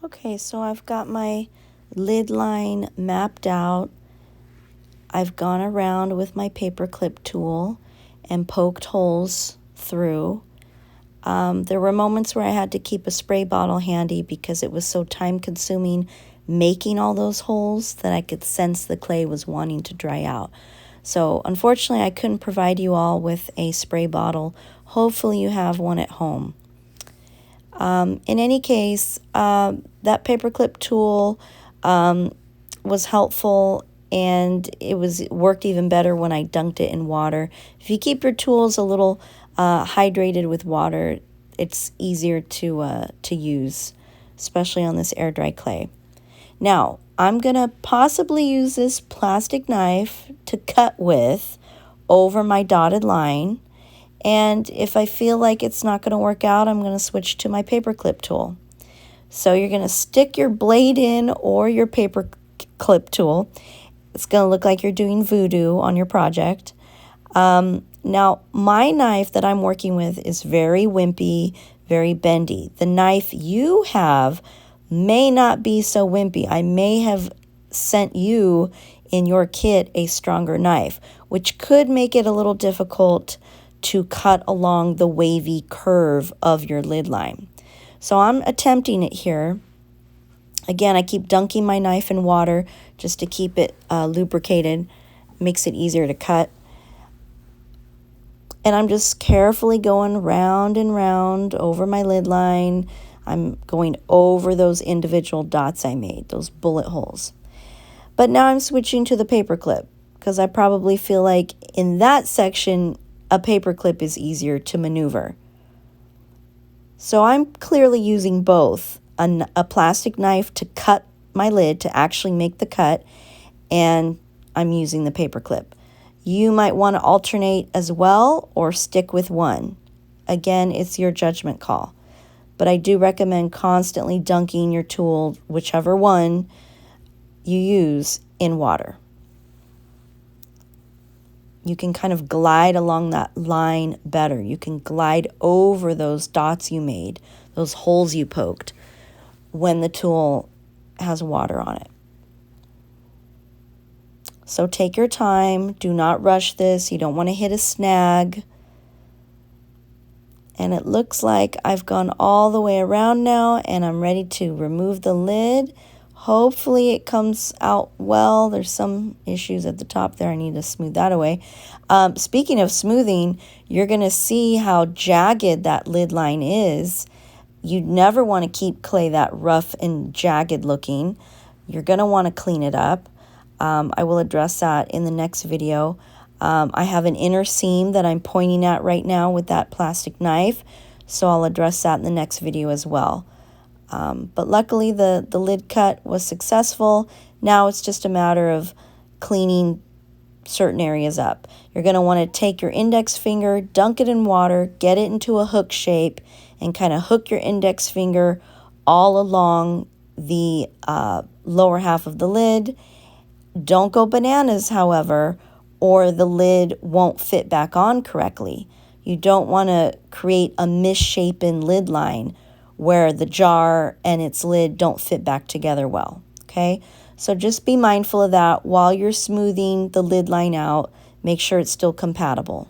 Okay, so I've got my lid line mapped out. I've gone around with my paperclip tool and poked holes through. There were moments where I had to keep a spray bottle handy because it was so time consuming making all those holes that I could sense the clay was wanting to dry out. So unfortunately I couldn't provide you all with a spray bottle. Hopefully you have one at home. In any case, that paperclip tool was helpful, and it worked even better when I dunked it in water. If you keep your tools a little hydrated with water, it's easier to use, especially on this air dry clay. Now, I'm going to possibly use this plastic knife to cut with over my dotted line. And if I feel like it's not going to work out, I'm going to switch to my paperclip tool. So you're going to stick your blade in or your paperclip tool. It's going to look like you're doing voodoo on your project. Now, my knife that I'm working with is very wimpy, very bendy. The knife you have may not be so wimpy. I may have sent you in your kit a stronger knife, which could make it a little difficult to cut along the wavy curve of your lid line. So I'm attempting it here. Again, I keep dunking my knife in water just to keep it lubricated. Makes it easier to cut. And I'm just carefully going round and round over my lid line. I'm going over those individual dots I made, those bullet holes. But now I'm switching to the paperclip because I probably feel like in that section, a paperclip is easier to maneuver. So I'm clearly using both a plastic knife to cut my lid, to actually make the cut, and I'm using the paperclip. You might want to alternate as well or stick with one. Again, it's your judgment call. But I do recommend constantly dunking your tool, whichever one you use, in water. You can kind of glide along that line better. You can glide over those dots you made, those holes you poked, when the tool has water on it. So take your time. Do not rush this. You don't want to hit a snag. And it looks like I've gone all the way around now, and I'm ready to remove the lid. Hopefully it comes out well. There's some issues at the top there. I need to smooth that away. Speaking of smoothing, you're going to see how jagged that lid line is. You never want to keep clay that rough and jagged looking. You're going to want to clean it up. I will address that in the next video. I have an inner seam that I'm pointing at right now with that plastic knife, so I'll address that in the next video as well. But luckily the lid cut was successful. Now it's just a matter of cleaning certain areas up. You're going to want to take your index finger, dunk it in water, get it into a hook shape, and kind of hook your index finger all along the lower half of the lid. Don't go bananas, however, or the lid won't fit back on correctly. You don't want to create a misshapen lid line where the jar and its lid don't fit back together well, okay? So just be mindful of that while you're smoothing the lid line out. Make sure it's still compatible.